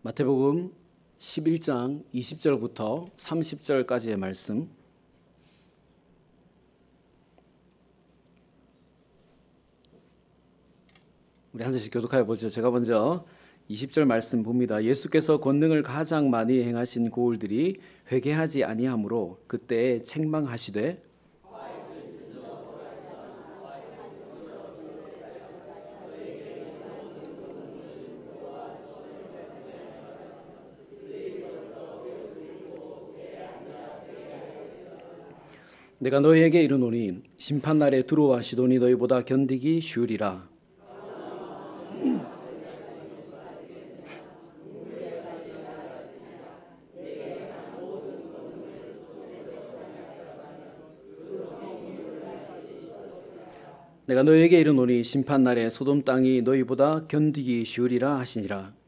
마태복음 11장 20절부터 30절까지의 말씀, 우리 한 절씩 교독하여 보죠. 제가 먼저 20절 말씀 봅니다. 예수께서 권능을 가장 많이 행하신 고을들이 회개하지 아니하므로 그때에 책망하시되 내가 너희에게 이르노니 심판날에 두로와 시돈이 너희보다 견디기 쉬우리라. 내가 너희에게 이르노니 심판날에 소돔 땅이 너희보다 견디기 쉬우리라 하시니라.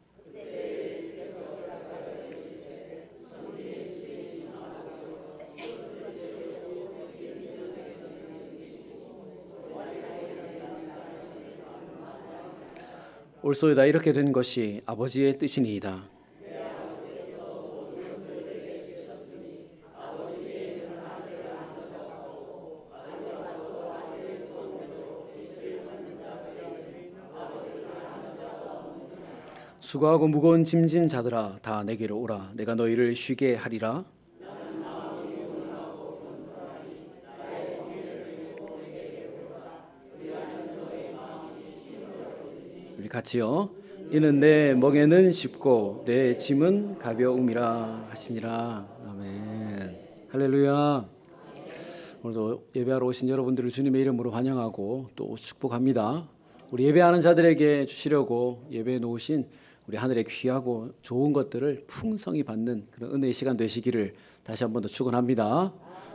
올소이다. 이렇게 된 것이 아버지의 뜻이니이다. 수고하고 무거운 짐진 자들아 다 내게로 오라. 내가 너희를 쉬게 하리라. 우리 같이요. 이는 내 멍에는 쉽고 내 짐은 가벼움이라 하시니라. 아멘. 할렐루야. 오늘도 예배하러 오신 여러분들을 주님의 이름으로 환영하고 또 축복합니다. 우리 예배하는 자들에게 주시려고 예배해 놓으신 우리 하늘의 귀하고 좋은 것들을 풍성히 받는 그런 은혜의 시간 되시기를 다시 한 번 더 축원합니다.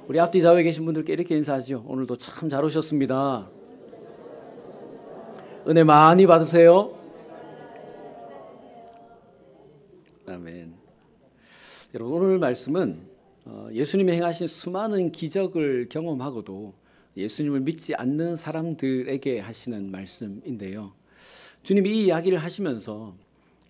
우리 앞뒤 좌우에 계신 분들께 이렇게 인사하죠. 오늘도 참 잘 오셨습니다. 은혜 많이 받으세요. 아멘. 여러분, 오늘 말씀은 예수님이 행하신 수많은 기적을 경험하고도 예수님을 믿지 않는 사람들에게 하시는 말씀인데요. 주님이 이 이야기를 하시면서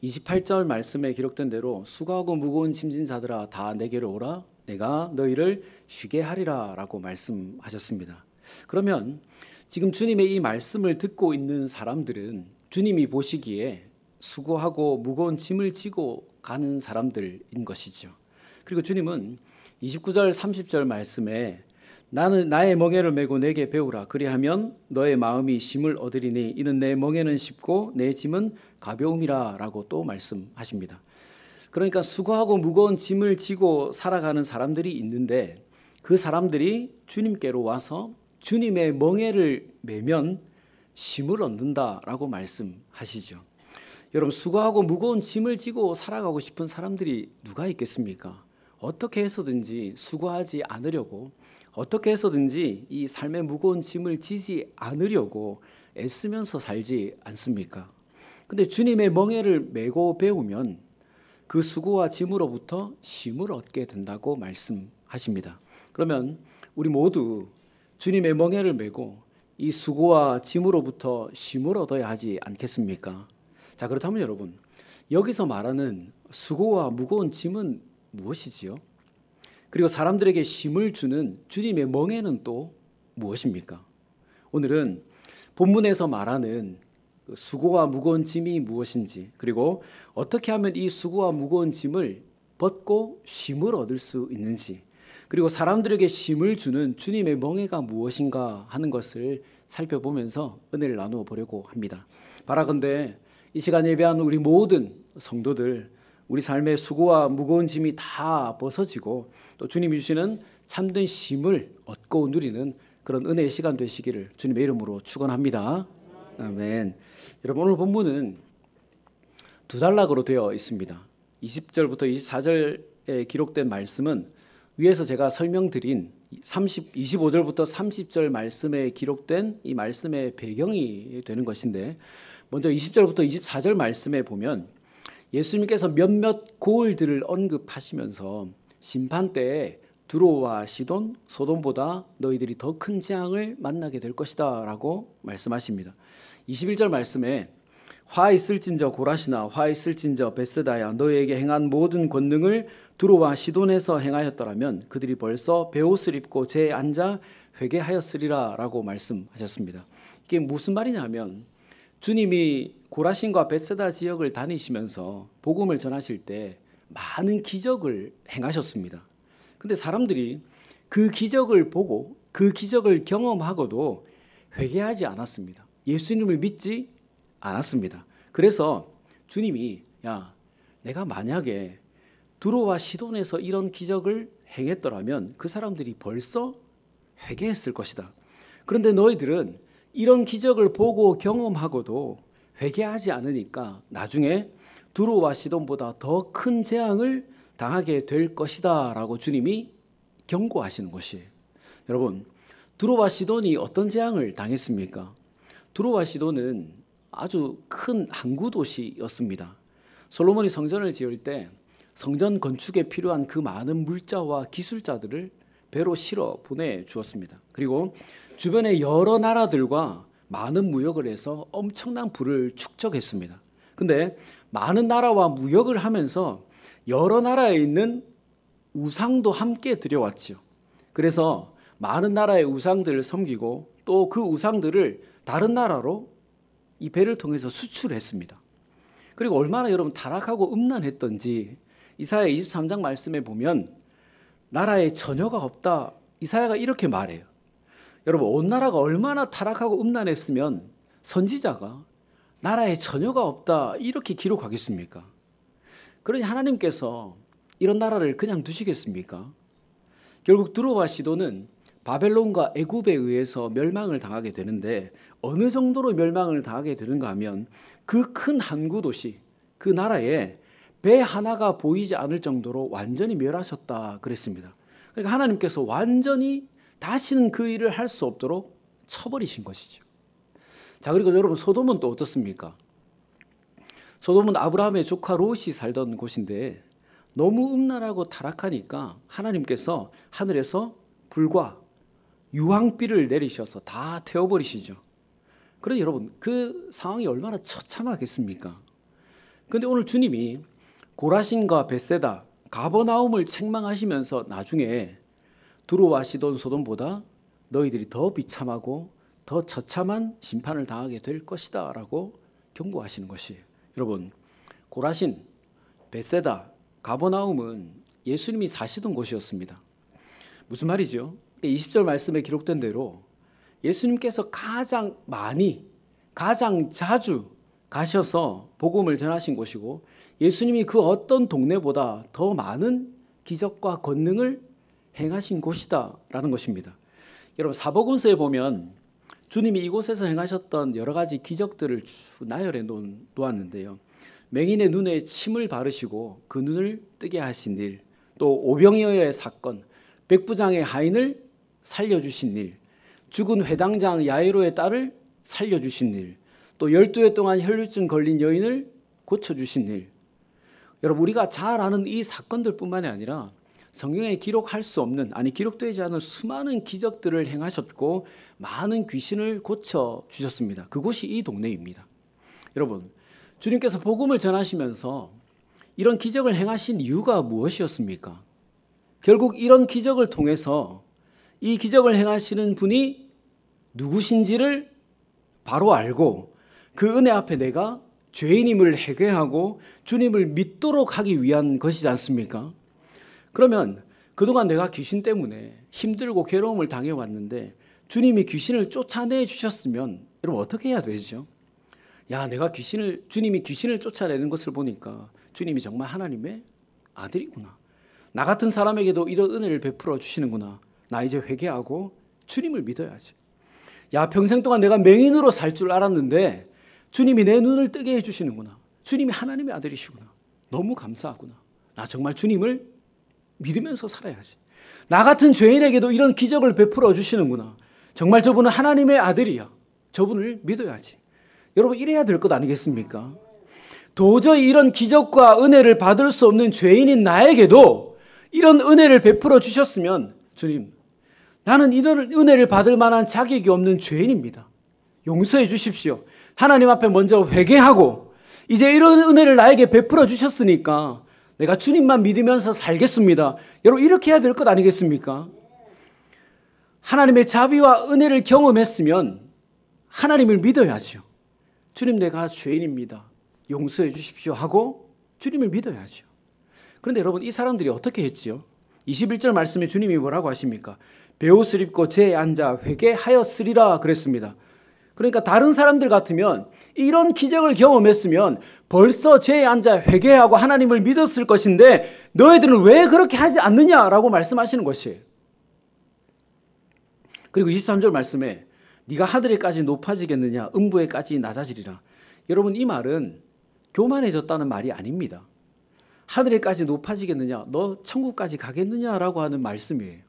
28절 말씀에 기록된 대로 수고하고 무거운 짐진 자들아 다 내게로 오라. 내가 너희를 쉬게 하리라 라고 말씀하셨습니다. 그러면 지금 주님의 이 말씀을 듣고 있는 사람들은 주님이 보시기에 수고하고 무거운 짐을 지고 가는 사람들인 것이죠. 그리고 주님은 29절 30절 말씀에 나는 나의 멍에를 메고 내게 배우라. 그리하면 너의 마음이 쉼을 얻으리니 이는 내 멍에는 쉽고 내 짐은 가벼움이라 라고 또 말씀하십니다. 그러니까 수고하고 무거운 짐을 지고 살아가는 사람들이 있는데 그 사람들이 주님께로 와서 주님의 멍에를 메면 쉼을 얻는다라고 말씀하시죠. 여러분, 수고하고 무거운 짐을 지고 살아가고 싶은 사람들이 누가 있겠습니까? 어떻게 해서든지 수고하지 않으려고, 어떻게 해서든지 이 삶의 무거운 짐을 지지 않으려고 애쓰면서 살지 않습니까? 근데 주님의 멍에를 메고 배우면 그 수고와 짐으로부터 쉼을 얻게 된다고 말씀하십니다. 그러면 우리 모두 주님의 멍에를 메고 이 수고와 짐으로부터 쉼을 얻어야 하지 않겠습니까? 자, 그렇다면 여러분, 여기서 말하는 수고와 무거운 짐은 무엇이지요? 그리고 사람들에게 쉼을 주는 주님의 멍에는 또 무엇입니까? 오늘은 본문에서 말하는 수고와 무거운 짐이 무엇인지, 그리고 어떻게 하면 이 수고와 무거운 짐을 벗고 쉼을 얻을 수 있는지, 그리고 사람들에게 쉼을 주는 주님의 멍에가 무엇인가 하는 것을 살펴보면서 은혜를 나누어 보려고 합니다. 바라건대 이 시간 예배하는 우리 모든 성도들, 우리 삶의 수고와 무거운 짐이 다 벗어지고 또 주님이 주시는 참된 쉼을 얻고 누리는 그런 은혜의 시간 되시기를 주님의 이름으로 축원합니다. 아멘. 여러분, 오늘 본문은 두 단락으로 되어 있습니다. 20절부터 24절에 기록된 말씀은 위에서 제가 설명드린 25절부터 30절 말씀에 기록된 이 말씀의 배경이 되는 것인데, 먼저 20절부터 24절 말씀에 보면 예수님께서 몇몇 고을들을 언급하시면서 심판 때에 두로와 시돈, 소돔보다 너희들이 더 큰 재앙을 만나게 될 것이다 라고 말씀하십니다. 21절 말씀에 화 있을진저 고라시나 화 있을진저 베세다야 너희에게 행한 모든 권능을 두로와 시돈에서 행하였더라면 그들이 벌써 베옷을 입고 제에 앉아 회개하였으리라 라고 말씀하셨습니다. 이게 무슨 말이냐면 주님이 고라신과 베세다 지역을 다니시면서 복음을 전하실 때 많은 기적을 행하셨습니다. 근데 사람들이 그 기적을 보고 그 기적을 경험하고도 회개하지 않았습니다. 예수님을 믿지 않았습니다. 그래서 주님이 야, 내가 만약에 두로와 시돈에서 이런 기적을 행했더라면 그 사람들이 벌써 회개했을 것이다. 그런데 너희들은 이런 기적을 보고 경험하고도 회개하지 않으니까 나중에 두로와 시돈보다 더 큰 재앙을 당하게 될 것이다 라고 주님이 경고하시는 것이에요. 여러분, 두로와 시돈이 어떤 재앙을 당했습니까? 두로와 시돈은 아주 큰 항구 도시였습니다. 솔로몬이 성전을 지을 때 성전 건축에 필요한 그 많은 물자와 기술자들을 배로 실어 보내주었습니다. 그리고 주변의 여러 나라들과 많은 무역을 해서 엄청난 부를 축적했습니다. 근데 많은 나라와 무역을 하면서 여러 나라에 있는 우상도 함께 들여왔죠. 그래서 많은 나라의 우상들을 섬기고 또 그 우상들을 다른 나라로 이 배를 통해서 수출했습니다. 그리고 얼마나 여러분 타락하고 음란했던지 이사야 23장 말씀에 보면 나라에 전혀가 없다. 이사야가 이렇게 말해요. 여러분 온 나라가 얼마나 타락하고 음란했으면 선지자가 나라에 전혀가 없다 이렇게 기록하겠습니까? 그러니 하나님께서 이런 나라를 그냥 두시겠습니까? 결국 두로와 시돈은 바벨론과 애굽에 의해서 멸망을 당하게 되는데 어느 정도로 멸망을 당하게 되는가 하면 그 큰 항구 도시 그 나라에 배 하나가 보이지 않을 정도로 완전히 멸하셨다 그랬습니다. 그러니까 하나님께서 완전히 다시는 그 일을 할 수 없도록 쳐버리신 것이죠. 자, 그리고 여러분 소돔은 또 어떻습니까? 소돔은 아브라함의 조카 롯이 살던 곳인데 너무 음란하고 타락하니까 하나님께서 하늘에서 불과 유황비를 내리셔서 다 태워버리시죠. 그런데 여러분 그 상황이 얼마나 처참하겠습니까? 그런데 오늘 주님이 고라신과 벳세다, 가버나움을 책망하시면서 나중에 두로와 시돈, 소돔보다 너희들이 더 비참하고 더 처참한 심판을 당하게 될 것이다 라고 경고하시는 것이에요. 여러분 고라신, 벳세다, 가버나움은 예수님이 사시던 곳이었습니다. 무슨 말이죠? 20절 말씀에 기록된 대로 예수님께서 가장 많이, 가장 자주 가셔서 복음을 전하신 곳이고 예수님이 그 어떤 동네보다 더 많은 기적과 권능을 행하신 곳이다 라는 것입니다. 여러분 사복음서에 보면 주님이 이곳에서 행하셨던 여러 가지 기적들을 쭉 나열해 놓았는데요. 맹인의 눈에 침을 바르시고 그 눈을 뜨게 하신 일, 또 오병이어의 사건, 백부장의 하인을 살려주신 일, 죽은 회당장 야이로의 딸을 살려주신 일, 또 12해 동안 혈루증 걸린 여인을 고쳐주신 일. 여러분 우리가 잘 아는 이 사건들뿐만이 아니라 성경에 기록할 수 없는, 아니 기록되지 않은 수많은 기적들을 행하셨고 많은 귀신을 고쳐주셨습니다. 그곳이 이 동네입니다. 여러분 주님께서 복음을 전하시면서 이런 기적을 행하신 이유가 무엇이었습니까? 결국 이런 기적을 통해서 이 기적을 행하시는 분이 누구신지를 바로 알고 그 은혜 앞에 내가 죄인임을 회개하고 주님을 믿도록 하기 위한 것이지 않습니까? 그러면 그동안 내가 귀신 때문에 힘들고 괴로움을 당해왔는데 주님이 귀신을 쫓아내 주셨으면 여러분 어떻게 해야 되죠? 야, 주님이 귀신을 쫓아내는 것을 보니까 주님이 정말 하나님의 아들이구나. 나 같은 사람에게도 이런 은혜를 베풀어 주시는구나. 나 이제 회개하고 주님을 믿어야지. 야, 평생 동안 내가 맹인으로 살 줄 알았는데 주님이 내 눈을 뜨게 해주시는구나. 주님이 하나님의 아들이시구나. 너무 감사하구나. 나 정말 주님을 믿으면서 살아야지. 나 같은 죄인에게도 이런 기적을 베풀어 주시는구나. 정말 저분은 하나님의 아들이야. 저분을 믿어야지. 여러분 이래야 될 것 아니겠습니까? 도저히 이런 기적과 은혜를 받을 수 없는 죄인인 나에게도 이런 은혜를 베풀어 주셨으면 주님, 나는 이런 은혜를 받을 만한 자격이 없는 죄인입니다. 용서해 주십시오. 하나님 앞에 먼저 회개하고 이제 이런 은혜를 나에게 베풀어 주셨으니까 내가 주님만 믿으면서 살겠습니다. 여러분 이렇게 해야 될 것 아니겠습니까? 하나님의 자비와 은혜를 경험했으면 하나님을 믿어야죠. 주님 내가 죄인입니다. 용서해 주십시오 하고 주님을 믿어야죠. 그런데 여러분 이 사람들이 어떻게 했지요? 21절 말씀에 주님이 뭐라고 하십니까? 베옷을 입고 제에 앉아 회개하였으리라 그랬습니다. 그러니까 다른 사람들 같으면 이런 기적을 경험했으면 벌써 제에 앉아 회개하고 하나님을 믿었을 것인데 너희들은 왜 그렇게 하지 않느냐라고 말씀하시는 것이에요. 그리고 23절 말씀에 네가 하늘에까지 높아지겠느냐 음부에까지 낮아지리라. 여러분 이 말은 교만해졌다는 말이 아닙니다. 하늘에까지 높아지겠느냐 너 천국까지 가겠느냐라고 하는 말씀이에요.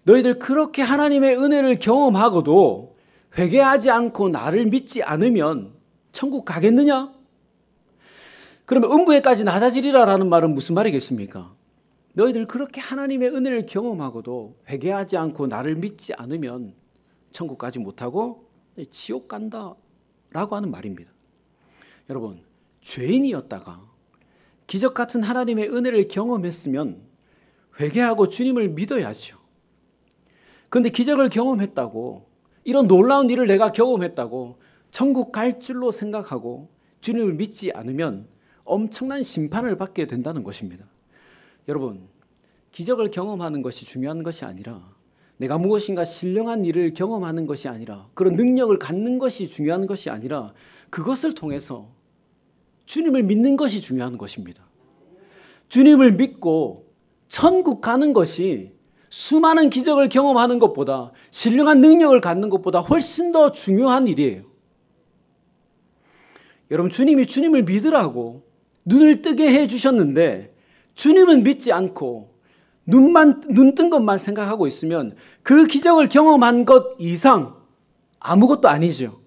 너희들 그렇게 하나님의 은혜를 경험하고도 회개하지 않고 나를 믿지 않으면 천국 가겠느냐? 그러면 음부에까지 낮아지리라라는 말은 무슨 말이겠습니까? 너희들 그렇게 하나님의 은혜를 경험하고도 회개하지 않고 나를 믿지 않으면 천국 가지 못하고 지옥 간다라고 하는 말입니다. 여러분 죄인이었다가 기적 같은 하나님의 은혜를 경험했으면 회개하고 주님을 믿어야죠. 그런데 기적을 경험했다고 이런 놀라운 일을 내가 경험했다고 천국 갈 줄로 생각하고 주님을 믿지 않으면 엄청난 심판을 받게 된다는 것입니다. 여러분, 기적을 경험하는 것이 중요한 것이 아니라 내가 무엇인가 신령한 일을 경험하는 것이 아니라 그런 능력을 갖는 것이 중요한 것이 아니라 그것을 통해서 주님을 믿는 것이 중요한 것입니다. 주님을 믿고 천국 가는 것이 수많은 기적을 경험하는 것보다 신령한 능력을 갖는 것보다 훨씬 더 중요한 일이에요. 여러분 주님이 주님을 믿으라고 눈을 뜨게 해주셨는데 주님은 믿지 않고 눈 뜬 것만 생각하고 있으면 그 기적을 경험한 것 이상 아무것도 아니죠.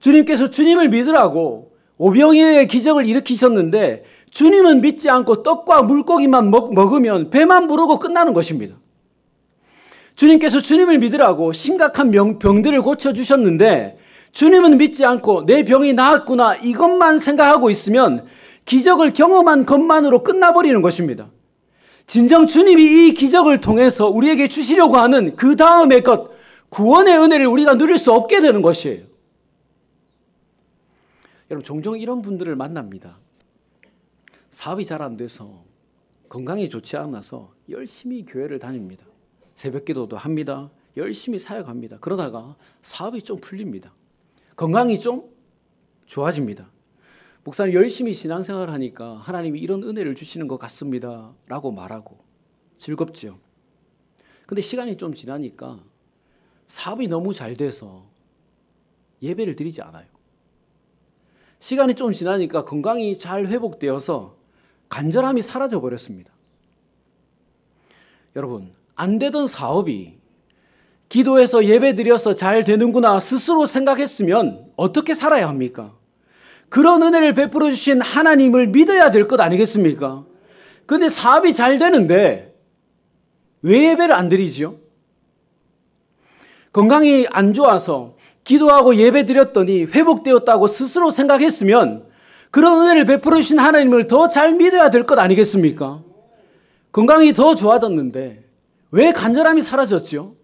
주님께서 주님을 믿으라고 오병이어의 기적을 일으키셨는데 주님은 믿지 않고 떡과 물고기만 먹으면 배만 부르고 끝나는 것입니다. 주님께서 주님을 믿으라고 심각한 병들을 고쳐주셨는데 주님은 믿지 않고 내 병이 나았구나 이것만 생각하고 있으면 기적을 경험한 것만으로 끝나버리는 것입니다. 진정 주님이 이 기적을 통해서 우리에게 주시려고 하는 그 다음의 것, 구원의 은혜를 우리가 누릴 수 없게 되는 것이에요. 여러분 종종 이런 분들을 만납니다. 사업이 잘 안 돼서 건강이 좋지 않아서 열심히 교회를 다닙니다. 새벽기도도 합니다. 열심히 사역합니다. 그러다가 사업이 좀 풀립니다. 건강이 좀 좋아집니다. 목사님 열심히 신앙생활을 하니까 하나님이 이런 은혜를 주시는 것 같습니다 라고 말하고 즐겁죠. 근데 시간이 좀 지나니까 사업이 너무 잘 돼서 예배를 드리지 않아요. 시간이 좀 지나니까 건강이 잘 회복되어서 간절함이 사라져 버렸습니다. 여러분 안 되던 사업이 기도해서 예배 드려서 잘 되는구나 스스로 생각했으면 어떻게 살아야 합니까? 그런 은혜를 베풀어 주신 하나님을 믿어야 될 것 아니겠습니까? 그런데 사업이 잘 되는데 왜 예배를 안 드리죠? 건강이 안 좋아서 기도하고 예배 드렸더니 회복되었다고 스스로 생각했으면 그런 은혜를 베풀어 주신 하나님을 더 잘 믿어야 될 것 아니겠습니까? 건강이 더 좋아졌는데 왜 간절함이 사라졌죠?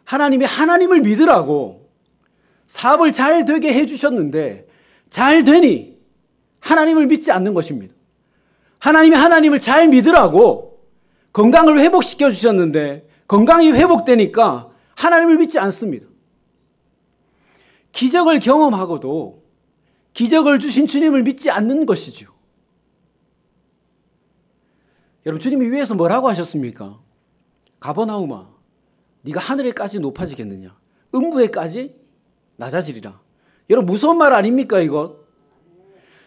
하나님이 하나님을 믿으라고 사업을 잘 되게 해주셨는데 잘 되니 하나님을 믿지 않는 것입니다. 하나님이 하나님을 잘 믿으라고 건강을 회복시켜 주셨는데 건강이 회복되니까 하나님을 믿지 않습니다. 기적을 경험하고도 기적을 주신 주님을 믿지 않는 것이죠. 여러분 주님이 위에서 뭐라고 하셨습니까? 가버나움아 네가 하늘에까지 높아지겠느냐 음부에까지 낮아지리라. 여러분 무서운 말 아닙니까 이거?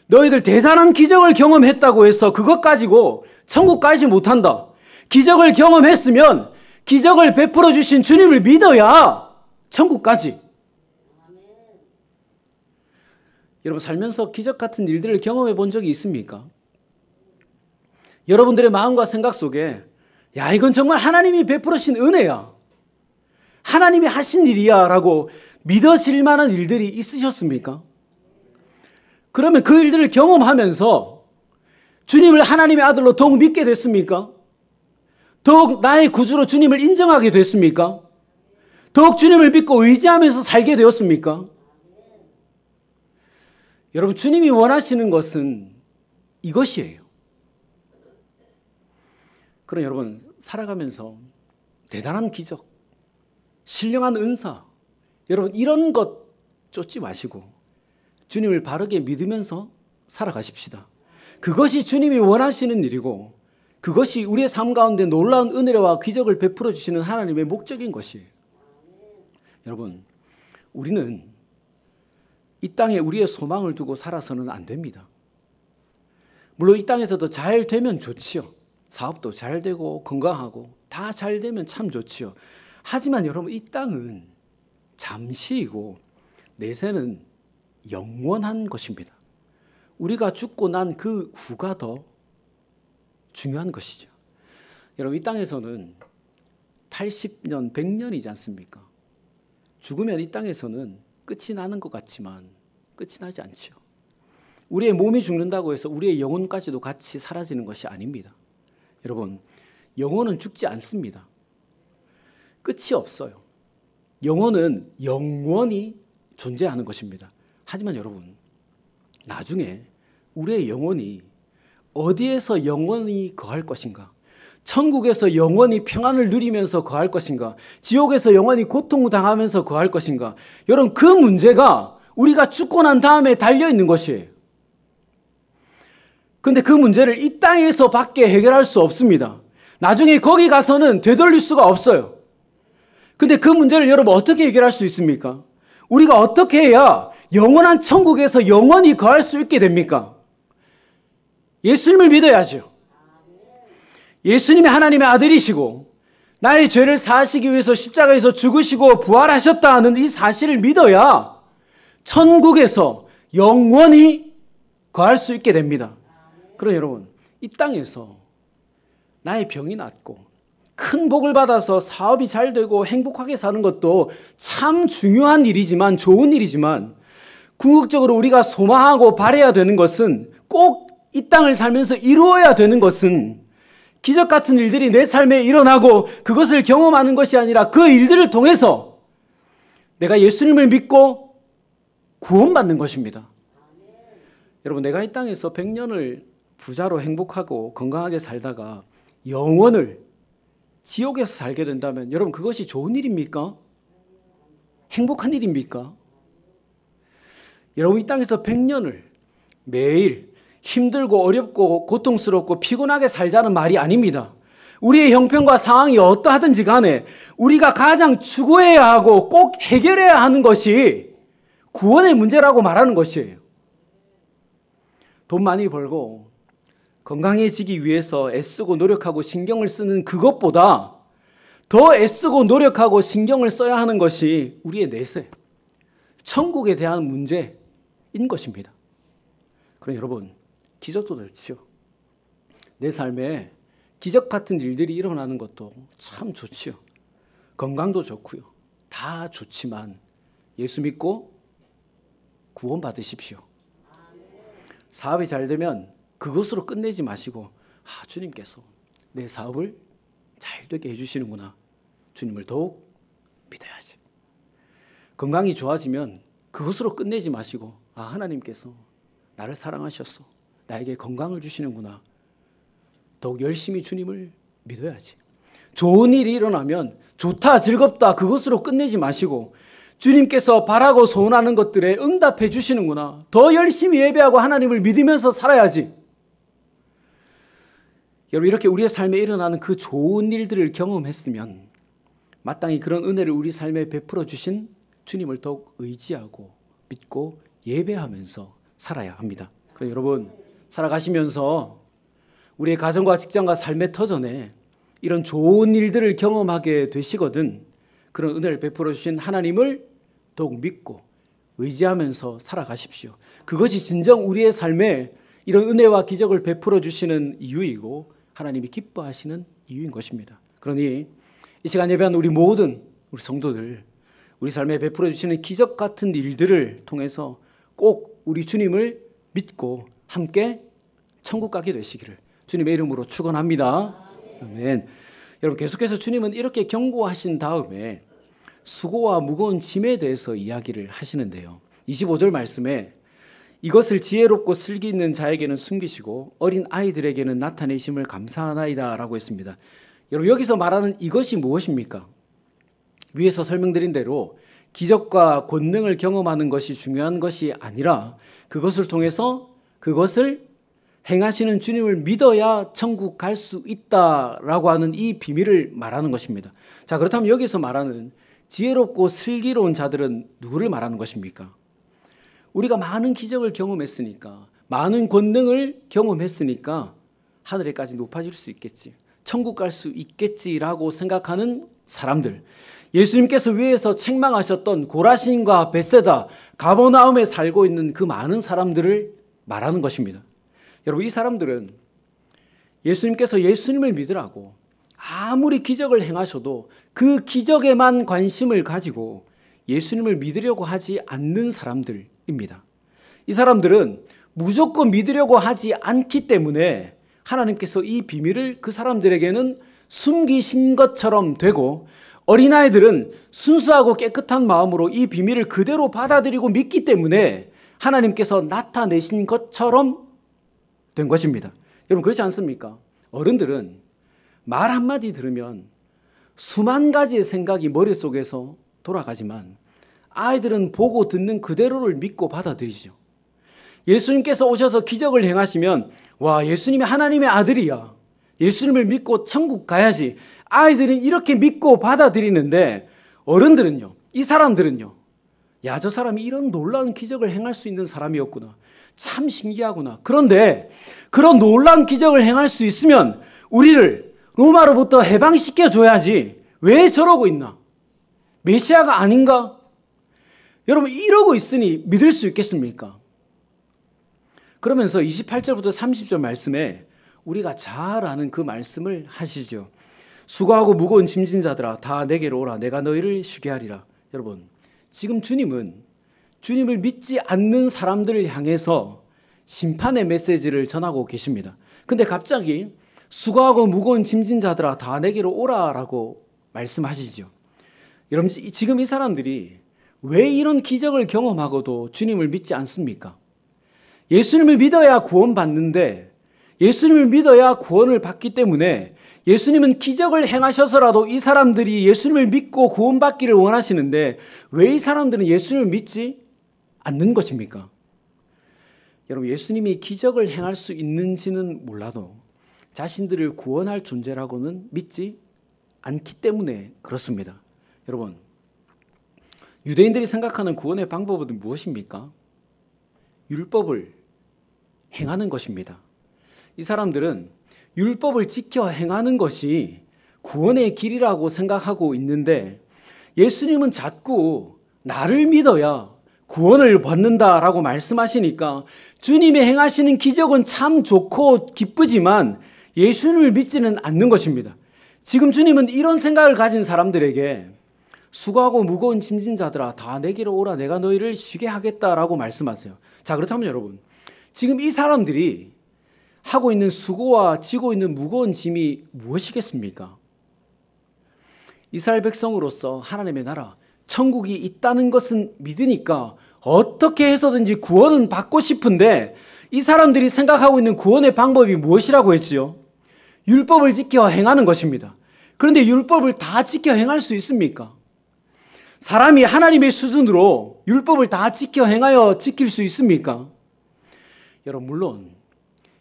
너희들 대단한 기적을 경험했다고 해서 그것 가지고 천국 가지 못한다. 기적을 경험했으면 기적을 베풀어 주신 주님을 믿어야 천국 가지. 여러분 살면서 기적 같은 일들을 경험해 본 적이 있습니까? 여러분들의 마음과 생각 속에 야 이건 정말 하나님이 베풀어 주신 은혜야. 하나님이 하신 일이야 라고 믿어질 만한 일들이 있으셨습니까? 그러면 그 일들을 경험하면서 주님을 하나님의 아들로 더욱 믿게 됐습니까? 더욱 나의 구주로 주님을 인정하게 됐습니까? 더욱 주님을 믿고 의지하면서 살게 되었습니까? 여러분, 주님이 원하시는 것은 이것이에요. 그럼 여러분, 살아가면서 대단한 기적, 신령한 은사, 여러분 이런 것 쫓지 마시고 주님을 바르게 믿으면서 살아가십시다. 그것이 주님이 원하시는 일이고 그것이 우리의 삶 가운데 놀라운 은혜와 기적을 베풀어 주시는 하나님의 목적인 것이에요. 여러분, 우리는 이 땅에 우리의 소망을 두고 살아서는 안 됩니다. 물론 이 땅에서도 잘 되면 좋지요. 사업도 잘 되고 건강하고 다 잘 되면 참 좋지요. 하지만 여러분, 이 땅은 잠시이고 내세는 영원한 것입니다. 우리가 죽고 난 그 후가 더 중요한 것이죠. 여러분, 이 땅에서는 80년, 100년이지 않습니까? 죽으면 이 땅에서는 끝이 나는 것 같지만 끝이 나지 않죠. 우리의 몸이 죽는다고 해서 우리의 영혼까지도 같이 사라지는 것이 아닙니다. 여러분, 영혼은 죽지 않습니다. 끝이 없어요. 영혼은 영원히 존재하는 것입니다. 하지만 여러분, 나중에 우리의 영혼이 어디에서 영원히 거할 것인가? 천국에서 영원히 평안을 누리면서 거할 것인가? 지옥에서 영원히 고통당하면서 거할 것인가? 여러분, 그 문제가 우리가 죽고 난 다음에 달려있는 것이에요. 그런데 그 문제를 이 땅에서 밖에 해결할 수 없습니다. 나중에 거기 가서는 되돌릴 수가 없어요. 근데 그 문제를 여러분 어떻게 해결할 수 있습니까? 우리가 어떻게 해야 영원한 천국에서 영원히 거할 수 있게 됩니까? 예수님을 믿어야죠. 예수님이 하나님의 아들이시고 나의 죄를 사하시기 위해서 십자가에서 죽으시고 부활하셨다는 이 사실을 믿어야 천국에서 영원히 거할 수 있게 됩니다. 그럼 여러분, 이 땅에서 나의 병이 낫고 큰 복을 받아서 사업이 잘 되고 행복하게 사는 것도 참 중요한 일이지만, 좋은 일이지만, 궁극적으로 우리가 소망하고 바라야 되는 것은, 꼭 이 땅을 살면서 이루어야 되는 것은 기적 같은 일들이 내 삶에 일어나고 그것을 경험하는 것이 아니라 그 일들을 통해서 내가 예수님을 믿고 구원받는 것입니다. 여러분, 내가 이 땅에서 100년을 부자로 행복하고 건강하게 살다가 영원을 지옥에서 살게 된다면 여러분, 그것이 좋은 일입니까? 행복한 일입니까? 여러분, 이 땅에서 100년을 매일 힘들고 어렵고 고통스럽고 피곤하게 살자는 말이 아닙니다. 우리의 형편과 상황이 어떠하든지 간에 우리가 가장 추구해야 하고 꼭 해결해야 하는 것이 구원의 문제라고 말하는 것이에요. 돈 많이 벌고 건강해지기 위해서 애쓰고 노력하고 신경을 쓰는 그것보다 더 애쓰고 노력하고 신경을 써야 하는 것이 우리의 내세, 천국에 대한 문제인 것입니다. 그럼 여러분, 기적도 그렇지요. 내 삶에 기적 같은 일들이 일어나는 것도 참 좋지요. 건강도 좋고요. 다 좋지만 예수 믿고 구원 받으십시오. 사업이 잘 되면 그것으로 끝내지 마시고, 주님께서 내 사업을 잘 되게 해주시는구나, 주님을 더욱 믿어야지. 건강이 좋아지면 그것으로 끝내지 마시고, 하나님께서 나를 사랑하셔서 나에게 건강을 주시는구나, 더욱 열심히 주님을 믿어야지. 좋은 일이 일어나면 좋다, 즐겁다, 그것으로 끝내지 마시고 주님께서 바라고 소원하는 것들에 응답해 주시는구나, 더 열심히 예배하고 하나님을 믿으면서 살아야지. 여러분, 이렇게 우리의 삶에 일어나는 그 좋은 일들을 경험했으면 마땅히 그런 은혜를 우리 삶에 베풀어 주신 주님을 더욱 의지하고 믿고 예배하면서 살아야 합니다. 그래서 여러분, 살아가시면서 우리의 가정과 직장과 삶의 터전에 이런 좋은 일들을 경험하게 되시거든 그런 은혜를 베풀어 주신 하나님을 더욱 믿고 의지하면서 살아가십시오. 그것이 진정 우리의 삶에 이런 은혜와 기적을 베풀어 주시는 이유이고 하나님이 기뻐하시는 이유인 것입니다. 그러니 이 시간 예배한 우리 모든 우리 성도들, 우리 삶에 베풀어 주시는 기적 같은 일들을 통해서 꼭 우리 주님을 믿고 함께 천국 가게 되시기를 주님의 이름으로 축원합니다. 아멘. 여러분, 계속해서 주님은 이렇게 경고하신 다음에 수고와 무거운 짐에 대해서 이야기를 하시는데요. 25절 말씀에 이것을 지혜롭고 슬기 있는 자에게는 숨기시고 어린 아이들에게는 나타내심을 감사하나이다 라고 했습니다. 여러분, 여기서 말하는 이것이 무엇입니까? 위에서 설명드린 대로 기적과 권능을 경험하는 것이 중요한 것이 아니라 그것을 통해서 그것을 행하시는 주님을 믿어야 천국 갈 수 있다라고 하는 이 비밀을 말하는 것입니다. 자, 그렇다면 여기서 말하는 지혜롭고 슬기로운 자들은 누구를 말하는 것입니까? 우리가 많은 기적을 경험했으니까, 많은 권능을 경험했으니까 하늘에까지 높아질 수 있겠지, 천국 갈 수 있겠지라고 생각하는 사람들, 예수님께서 위에서 책망하셨던 고라신과 벳세다, 가버나움에 살고 있는 그 많은 사람들을 말하는 것입니다. 여러분, 이 사람들은 예수님께서 예수님을 믿으라고 아무리 기적을 행하셔도 그 기적에만 관심을 가지고 예수님을 믿으려고 하지 않는 사람들입니다. 이 사람들은 무조건 믿으려고 하지 않기 때문에 하나님께서 이 비밀을 그 사람들에게는 숨기신 것처럼 되고, 어린아이들은 순수하고 깨끗한 마음으로 이 비밀을 그대로 받아들이고 믿기 때문에 하나님께서 나타내신 것처럼 된 것입니다. 여러분, 그렇지 않습니까? 어른들은 말 한마디 들으면 수만 가지의 생각이 머릿속에서 돌아가지만 아이들은 보고 듣는 그대로를 믿고 받아들이죠. 예수님께서 오셔서 기적을 행하시면 와, 예수님이 하나님의 아들이야, 예수님을 믿고 천국 가야지, 아이들은 이렇게 믿고 받아들이는데 어른들은요, 이 사람들은요, 야, 저 사람이 이런 놀라운 기적을 행할 수 있는 사람이었구나, 참 신기하구나. 그런데 그런 놀라운 기적을 행할 수 있으면 우리를 로마로부터 해방시켜줘야지, 왜 저러고 있나? 메시아가 아닌가? 여러분, 이러고 있으니 믿을 수 있겠습니까? 그러면서 28절부터 30절 말씀에 우리가 잘 아는 그 말씀을 하시죠. 수고하고 무거운 짐진 자들아 다 내게로 오라, 내가 너희를 쉬게 하리라. 여러분, 지금 주님은 주님을 믿지 않는 사람들을 향해서 심판의 메시지를 전하고 계십니다. 근데 갑자기 수고하고 무거운 짐진 자들아 다 내게로 오라라고 말씀하시죠. 여러분, 지금 이 사람들이 왜 이런 기적을 경험하고도 주님을 믿지 않습니까? 예수님을 믿어야 구원받는데, 예수님을 믿어야 구원을 받기 때문에 예수님은 기적을 행하셔서라도 이 사람들이 예수님을 믿고 구원받기를 원하시는데 왜 이 사람들은 예수님을 믿지 않는 것입니까? 여러분, 예수님이 기적을 행할 수 있는지는 몰라도 자신들을 구원할 존재라고는 믿지 않기 때문에 그렇습니다. 여러분, 유대인들이 생각하는 구원의 방법은 무엇입니까? 율법을 행하는 것입니다. 이 사람들은 율법을 지켜 행하는 것이 구원의 길이라고 생각하고 있는데 예수님은 자꾸 나를 믿어야 구원을 받는다라고 말씀하시니까 주님이 행하시는 기적은 참 좋고 기쁘지만 예수님을 믿지는 않는 것입니다. 지금 주님은 이런 생각을 가진 사람들에게 수고하고 무거운 짐진 자들아 다 내게로 오라, 내가 너희를 쉬게 하겠다라고 말씀하세요. 자, 그렇다면 여러분, 지금 이 사람들이 하고 있는 수고와 지고 있는 무거운 짐이 무엇이겠습니까? 이스라엘 백성으로서 하나님의 나라, 천국이 있다는 것은 믿으니까 어떻게 해서든지 구원은 받고 싶은데 이 사람들이 생각하고 있는 구원의 방법이 무엇이라고 했지요? 율법을 지켜 행하는 것입니다. 그런데 율법을 다 지켜 행할 수 있습니까? 사람이 하나님의 수준으로 율법을 다 지켜 행하여 지킬 수 있습니까? 여러분, 물론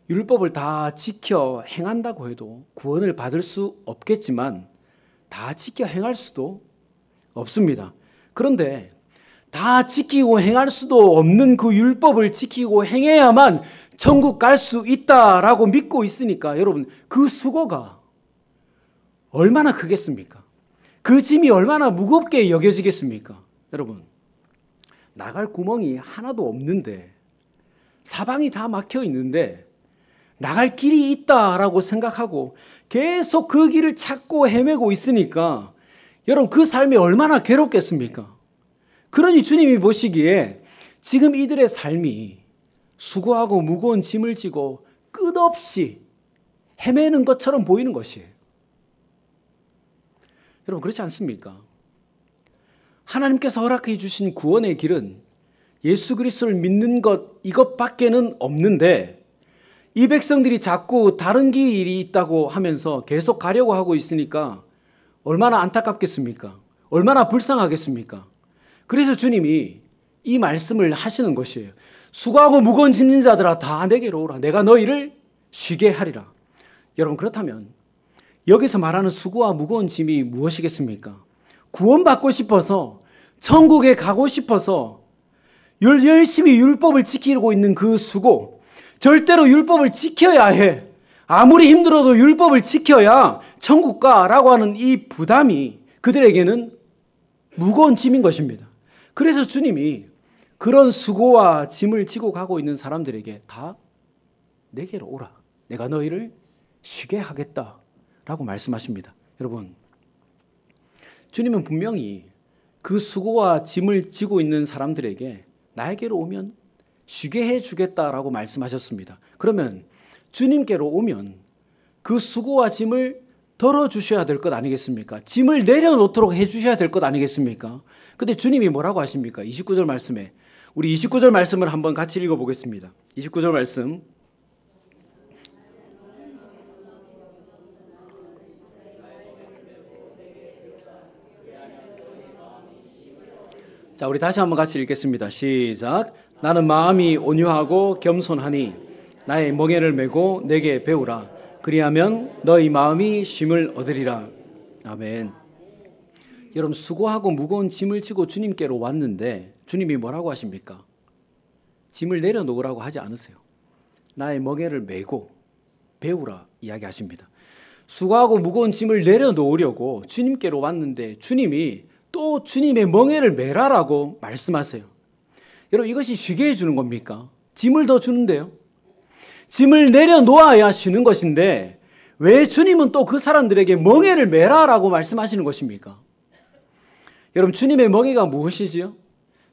율법을 다 지켜 행한다고 해도 구원을 받을 수 없겠지만 다 지켜 행할 수도 없습니다. 그런데 다 지키고 행할 수도 없는 그 율법을 지키고 행해야만 천국 갈 수 있다라고 믿고 있으니까 여러분, 그 수고가 얼마나 크겠습니까? 그 짐이 얼마나 무겁게 여겨지겠습니까? 여러분, 나갈 구멍이 하나도 없는데, 사방이 다 막혀 있는데 나갈 길이 있다라고 생각하고 계속 그 길을 찾고 헤매고 있으니까 여러분 그 삶이 얼마나 괴롭겠습니까? 그러니 주님이 보시기에 지금 이들의 삶이 수고하고 무거운 짐을 지고 끝없이 헤매는 것처럼 보이는 것이에요. 여러분 그렇지 않습니까? 하나님께서 허락해 주신 구원의 길은 예수 그리스도를 믿는 것 이것밖에는 없는데 이 백성들이 자꾸 다른 길이 있다고 하면서 계속 가려고 하고 있으니까 얼마나 안타깝겠습니까? 얼마나 불쌍하겠습니까? 그래서 주님이 이 말씀을 하시는 것이에요. 수고하고 무거운 짐진 자들아 다 내게로 오라. 내가 너희를 쉬게 하리라. 여러분 그렇다면 여기서 말하는 수고와 무거운 짐이 무엇이겠습니까? 구원받고 싶어서 천국에 가고 싶어서 열심히 율법을 지키고 있는 그 수고, 절대로 율법을 지켜야 해. 아무리 힘들어도 율법을 지켜야 천국 가라고 하는 이 부담이 그들에게는 무거운 짐인 것입니다. 그래서 주님이 그런 수고와 짐을 지고 가고 있는 사람들에게 다 내게로 오라. 내가 너희를 쉬게 하겠다라고 말씀하십니다. 여러분, 주님은 분명히 그 수고와 짐을 지고 있는 사람들에게 나에게로 오면 쉬게 해주겠다라고 말씀하셨습니다. 그러면 주님께로 오면 그 수고와 짐을 덜어주셔야 될 것 아니겠습니까? 짐을 내려놓도록 해주셔야 될 것 아니겠습니까? 근데 주님이 뭐라고 하십니까? 29절 말씀에 우리 29절 말씀을 한번 같이 읽어보겠습니다. 29절 말씀 자, 우리 다시 한번 같이 읽겠습니다. 시작. 나는 마음이 온유하고 겸손하니 나의 멍에를 메고 내게 배우라. 그리하면 너희 마음이 쉼을 얻으리라. 아멘. 여러분 수고하고 무거운 짐을 지고 주님께로 왔는데 주님이 뭐라고 하십니까? 짐을 내려놓으라고 하지 않으세요. 나의 멍에를 메고 배우라 이야기하십니다. 수고하고 무거운 짐을 내려놓으려고 주님께로 왔는데 주님이 또 주님의 멍에를 메라라고 말씀하세요. 여러분 이것이 쉬게 해주는 겁니까? 짐을 더 주는데요. 짐을 내려놓아야 쉬는 것인데 왜 주님은 또 그 사람들에게 멍에를 메라라고 말씀하시는 것입니까? 여러분 주님의 멍에가 무엇이지요?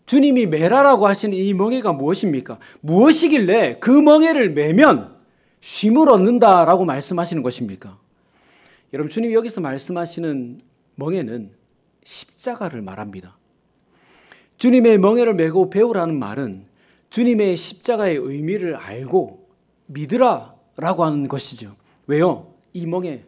주님이 메라라고 하시는 이 멍에가 무엇입니까? 무엇이길래 그 멍에를 메면 쉼을 얻는다라고 말씀하시는 것입니까? 여러분 주님이 여기서 말씀하시는 멍에는 십자가를 말합니다. 주님의 멍에를 메고 배우라는 말은 주님의 십자가의 의미를 알고 믿으라라고 하는 것이죠. 왜요? 이 멍에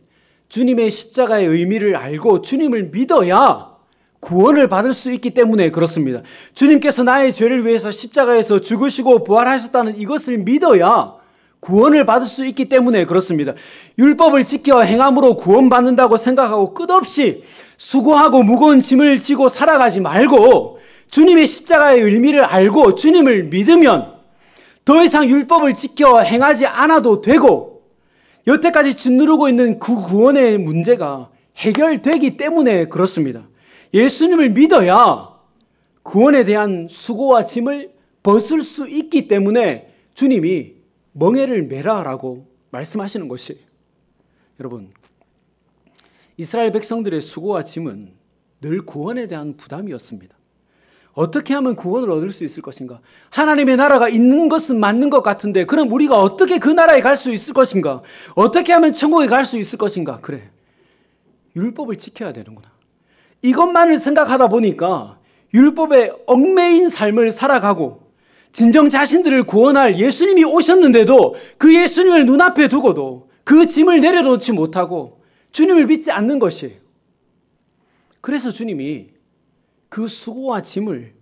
주님의 십자가의 의미를 알고 주님을 믿어야 구원을 받을 수 있기 때문에 그렇습니다. 주님께서 나의 죄를 위해서 십자가에서 죽으시고 부활하셨다는 이것을 믿어야 구원을 받을 수 있기 때문에 그렇습니다. 율법을 지켜 행함으로 구원받는다고 생각하고 끝없이 수고하고 무거운 짐을 지고 살아가지 말고 주님의 십자가의 의미를 알고 주님을 믿으면 더 이상 율법을 지켜 행하지 않아도 되고 여태까지 짓누르고 있는 그 구원의 문제가 해결되기 때문에 그렇습니다. 예수님을 믿어야 구원에 대한 수고와 짐을 벗을 수 있기 때문에 주님이 멍에를 메라라고 말씀하시는 것이에요. 여러분 이스라엘 백성들의 수고와 짐은 늘 구원에 대한 부담이었습니다. 어떻게 하면 구원을 얻을 수 있을 것인가? 하나님의 나라가 있는 것은 맞는 것 같은데 그럼 우리가 어떻게 그 나라에 갈 수 있을 것인가? 어떻게 하면 천국에 갈 수 있을 것인가? 그래, 율법을 지켜야 되는구나. 이것만을 생각하다 보니까 율법에 얽매인 삶을 살아가고 진정 자신들을 구원할 예수님이 오셨는데도 그 예수님을 눈앞에 두고도 그 짐을 내려놓지 못하고 주님을 믿지 않는 것이에요. 그래서 주님이 그 수고와 짐을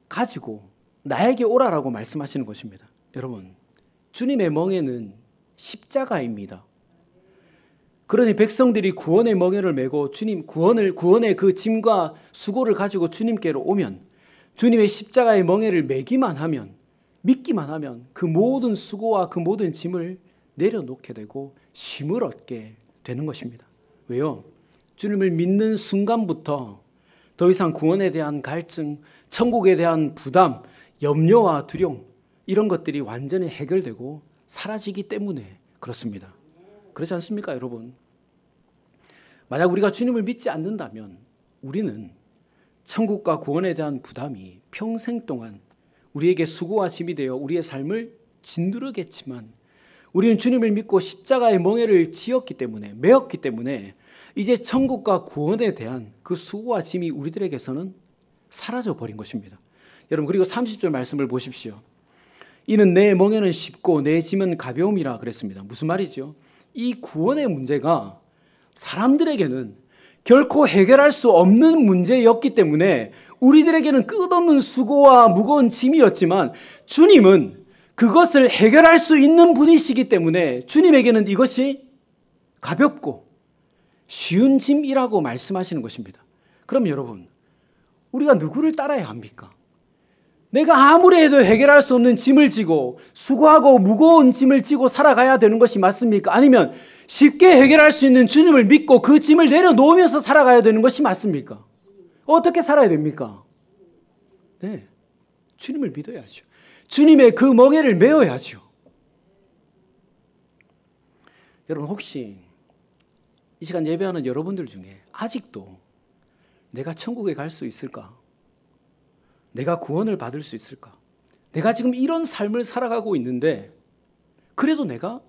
가지고 나에게 오라라고 말씀하시는 것입니다. 여러분, 주님의 멍에는 십자가입니다. 그러니 백성들이 구원의 멍에를 메고 구원의 그 짐과 수고를 가지고 주님께로 오면 주님의 십자가의 멍에를 메기만 하면, 믿기만 하면 그 모든 수고와 그 모든 짐을 내려놓게 되고 쉼을 얻게 되는 것입니다. 왜요? 주님을 믿는 순간부터 더 이상 구원에 대한 갈증, 천국에 대한 부담, 염려와 두려움 이런 것들이 완전히 해결되고 사라지기 때문에 그렇습니다. 그렇지 않습니까, 여러분? 만약 우리가 주님을 믿지 않는다면 우리는 천국과 구원에 대한 부담이 평생 동안 우리에게 수고와 짐이 되어 우리의 삶을 짓누르겠지만, 우리는 주님을 믿고 십자가의 멍에를 메었기 때문에 이제 천국과 구원에 대한 그 수고와 짐이 우리들에게서는 사라져 버린 것입니다. 여러분, 그리고 30절 말씀을 보십시오. 이는 내 멍에는 쉽고 내 짐은 가벼움이라 그랬습니다. 무슨 말이죠? 이 구원의 문제가 사람들에게는 결코 해결할 수 없는 문제였기 때문에 우리들에게는 끝없는 수고와 무거운 짐이었지만, 주님은 그것을 해결할 수 있는 분이시기 때문에 주님에게는 이것이 가볍고 쉬운 짐이라고 말씀하시는 것입니다. 그럼 여러분, 우리가 누구를 따라야 합니까? 내가 아무리 해도 해결할 수 없는 짐을 지고 수고하고 무거운 짐을 지고 살아가야 되는 것이 맞습니까? 아니면 쉽게 해결할 수 있는 주님을 믿고 그 짐을 내려놓으면서 살아가야 되는 것이 맞습니까? 어떻게 살아야 됩니까? 네, 주님을 믿어야죠. 주님의 그 멍에를 메어야죠. 여러분, 혹시 이 시간 예배하는 여러분들 중에 아직도 내가 천국에 갈 수 있을까? 내가 구원을 받을 수 있을까? 내가 지금 이런 삶을 살아가고 있는데 그래도 내가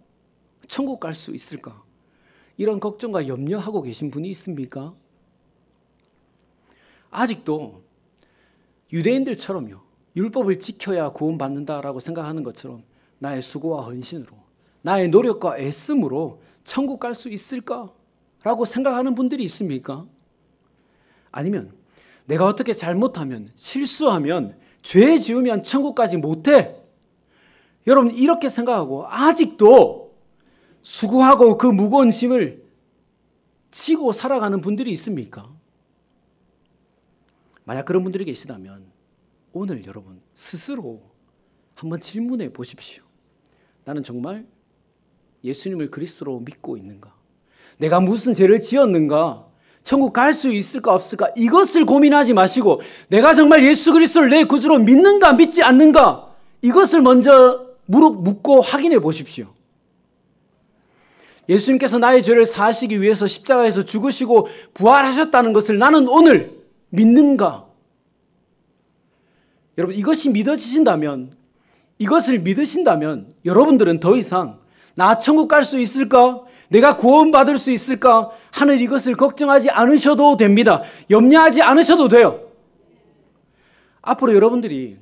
천국 갈 수 있을까? 이런 걱정과 염려하고 계신 분이 있습니까? 아직도 유대인들처럼요, 율법을 지켜야 구원받는다라고 생각하는 것처럼 나의 수고와 헌신으로, 나의 노력과 애씀으로 천국 갈 수 있을까라고 생각하는 분들이 있습니까? 아니면 내가 어떻게 잘못하면, 실수하면, 죄 지으면 천국까지 못해, 여러분 이렇게 생각하고 아직도 수고하고 그 무거운 짐을 지고 살아가는 분들이 있습니까? 만약 그런 분들이 계시다면 오늘 여러분 스스로 한번 질문해 보십시오. 나는 정말 예수님을 그리스도로 믿고 있는가? 내가 무슨 죄를 지었는가? 천국 갈 수 있을까 없을까? 이것을 고민하지 마시고 내가 정말 예수 그리스도를 내 구주로 믿는가 믿지 않는가? 이것을 먼저 묻고 확인해 보십시오. 예수님께서 나의 죄를 사하시기 위해서 십자가에서 죽으시고 부활하셨다는 것을 나는 오늘 믿는가? 여러분, 이것을 믿으신다면 여러분들은 더 이상 나 천국 갈 수 있을까? 내가 구원받을 수 있을까? 하는 이것을 걱정하지 않으셔도 됩니다. 염려하지 않으셔도 돼요. 앞으로 여러분들이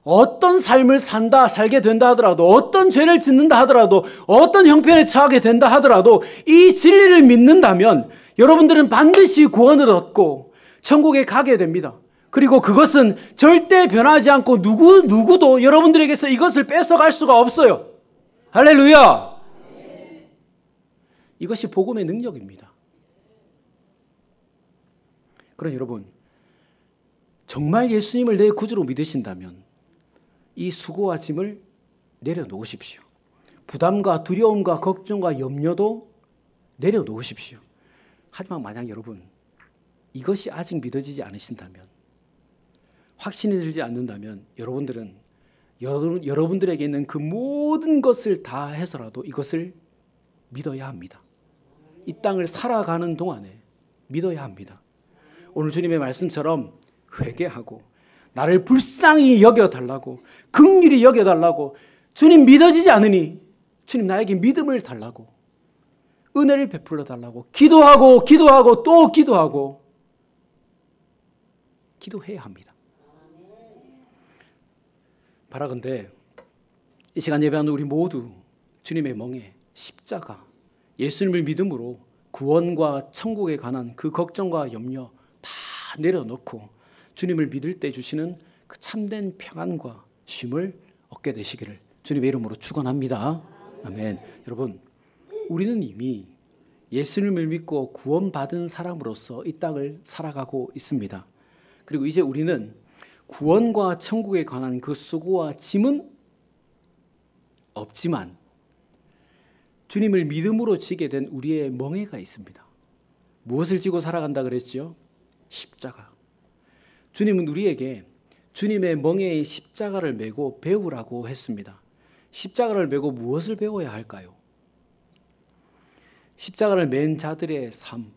어떤 삶을 살게 된다 하더라도, 어떤 죄를 짓는다 하더라도, 어떤 형편에 처하게 된다 하더라도 이 진리를 믿는다면 여러분들은 반드시 구원을 얻고 천국에 가게 됩니다. 그리고 그것은 절대 변하지 않고 누구도 여러분들에게서 이것을 뺏어갈 수가 없어요. 할렐루야! 이것이 복음의 능력입니다. 그럼 여러분, 정말 예수님을 내 구주로 믿으신다면 이 수고와 짐을 내려놓으십시오. 부담과 두려움과 걱정과 염려도 내려놓으십시오. 하지만 만약 여러분 이것이 아직 믿어지지 않으신다면, 확신이 들지 않는다면 여러분들은 여러분들에게 있는 그 모든 것을 다 해서라도 이것을 믿어야 합니다. 이 땅을 살아가는 동안에 믿어야 합니다. 오늘 주님의 말씀처럼 회개하고 나를 불쌍히 여겨달라고, 긍휼히 여겨달라고, 주님 믿어지지 않으니 주님 나에게 믿음을 달라고, 은혜를 베풀어 달라고 기도하고 또 기도하고 기도해야 합니다. 바라건대 이 시간 예배하는 우리 모두 주님의 멍에 십자가, 예수님을 믿음으로 구원과 천국에 관한 그 걱정과 염려 다 내려놓고 주님을 믿을 때 주시는 그 참된 평안과 쉼을 얻게 되시기를 주님의 이름으로 축원합니다. 아멘. 여러분, 우리는 이미 예수님을 믿고 구원받은 사람으로서 이 땅을 살아가고 있습니다. 그리고 이제 우리는 구원과 천국에 관한 그 수고와 짐은 없지만 주님을 믿음으로 지게 된 우리의 멍에가 있습니다. 무엇을 지고 살아간다 그랬죠? 십자가. 주님은 우리에게 주님의 멍에의 십자가를 메고 배우라고 했습니다. 십자가를 메고 무엇을 배워야 할까요? 십자가를 맨 자들의 삶,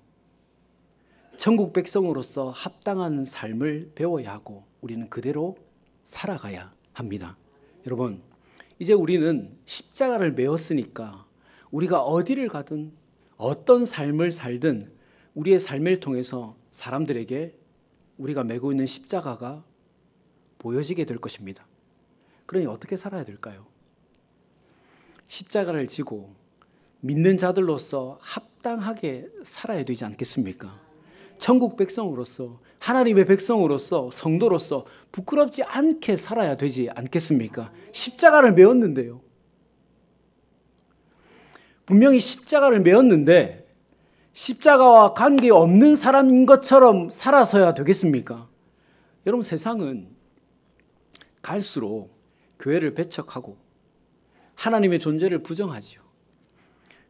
천국 백성으로서 합당한 삶을 배워야 하고 우리는 그대로 살아가야 합니다. 여러분, 이제 우리는 십자가를 메었으니까 우리가 어디를 가든 어떤 삶을 살든 우리의 삶을 통해서 사람들에게 우리가 메고 있는 십자가가 보여지게 될 것입니다. 그러니 어떻게 살아야 될까요? 십자가를 지고 믿는 자들로서 합당하게 살아야 되지 않겠습니까? 천국 백성으로서, 하나님의 백성으로서, 성도로서 부끄럽지 않게 살아야 되지 않겠습니까? 십자가를 메었는데요. 분명히 십자가를 메었는데 십자가와 관계없는 사람인 것처럼 살아서야 되겠습니까? 여러분, 세상은 갈수록 교회를 배척하고 하나님의 존재를 부정하죠.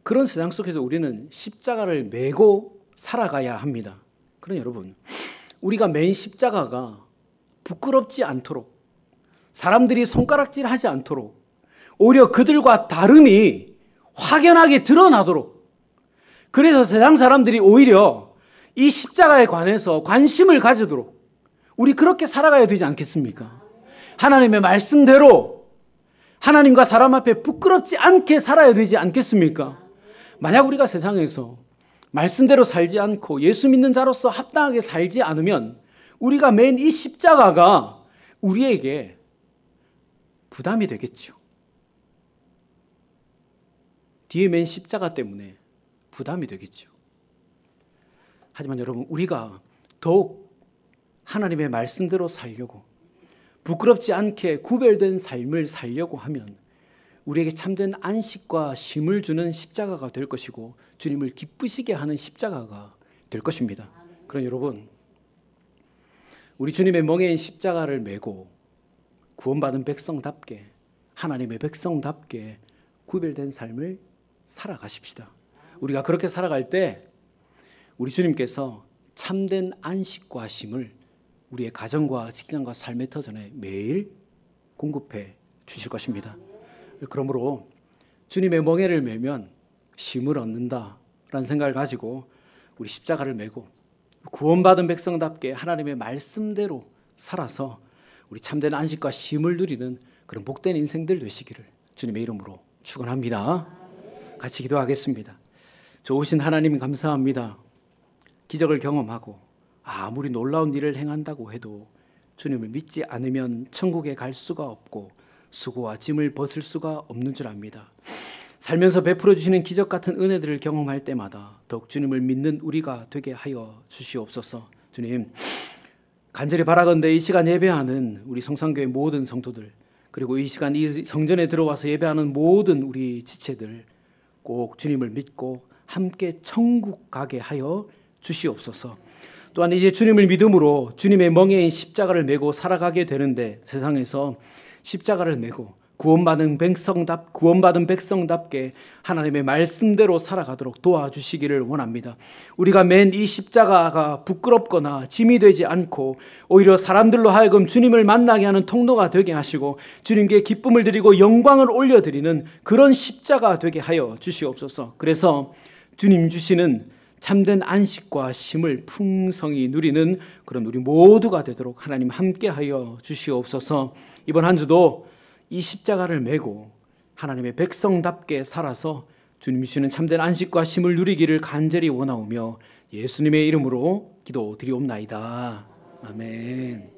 그런 세상 속에서 우리는 십자가를 메고 살아가야 합니다. 그러나 여러분, 우리가 맨 십자가가 부끄럽지 않도록, 사람들이 손가락질하지 않도록, 오히려 그들과 다름이 확연하게 드러나도록, 그래서 세상 사람들이 오히려 이 십자가에 관해서 관심을 가지도록 우리 그렇게 살아가야 되지 않겠습니까? 하나님의 말씀대로 하나님과 사람 앞에 부끄럽지 않게 살아야 되지 않겠습니까? 만약 우리가 세상에서 말씀대로 살지 않고 예수 믿는 자로서 합당하게 살지 않으면 우리가 맨 이 십자가가 우리에게 부담이 되겠죠. 뒤에 맨 십자가 때문에 부담이 되겠죠. 하지만 여러분, 우리가 더욱 하나님의 말씀대로 살려고, 부끄럽지 않게 구별된 삶을 살려고 하면 우리에게 참된 안식과 쉼을 주는 십자가가 될 것이고 주님을 기쁘시게 하는 십자가가 될 것입니다. 그럼 여러분, 우리 주님의 멍에인 십자가를 메고 구원받은 백성답게, 하나님의 백성답게 구별된 삶을 살아가십시다. 우리가 그렇게 살아갈 때 우리 주님께서 참된 안식과 쉼을 우리의 가정과 직장과 삶의 터전에 매일 공급해 주실 것입니다. 그러므로 주님의 멍에를 메면 쉼을 얻는다라는 생각을 가지고 우리 십자가를 메고 구원받은 백성답게 하나님의 말씀대로 살아서 우리 참된 안식과 쉼을 누리는 그런 복된 인생들 되시기를 주님의 이름으로 축원합니다. 같이 기도하겠습니다. 좋으신 하나님 감사합니다. 기적을 경험하고 아무리 놀라운 일을 행한다고 해도 주님을 믿지 않으면 천국에 갈 수가 없고 수고와 짐을 벗을 수가 없는 줄 압니다. 살면서 베풀어 주시는 기적 같은 은혜들을 경험할 때마다 더욱 주님을 믿는 우리가 되게 하여 주시옵소서. 주님, 간절히 바라건대 이 시간 예배하는 우리 성산교회 모든 성도들, 그리고 이 시간 이 성전에 들어와서 예배하는 모든 우리 지체들 꼭 주님을 믿고 함께 천국 가게 하여 주시옵소서. 또한 이제 주님을 믿음으로 주님의 멍에인 십자가를 메고 살아가게 되는데 세상에서 십자가를 메고 구원받은 백성답게 하나님의 말씀대로 살아가도록 도와주시기를 원합니다. 우리가 맨 이 십자가가 부끄럽거나 짐이 되지 않고 오히려 사람들로 하여금 주님을 만나게 하는 통로가 되게 하시고 주님께 기쁨을 드리고 영광을 올려드리는 그런 십자가 되게 하여 주시옵소서. 그래서 주님 주시는 참된 안식과 쉼을 풍성히 누리는 그런 우리 모두가 되도록 하나님 함께하여 주시옵소서. 이번 한 주도 이 십자가를 메고 하나님의 백성답게 살아서 주님 주시는 참된 안식과 쉼을 누리기를 간절히 원하오며 예수님의 이름으로 기도드리옵나이다. 아멘.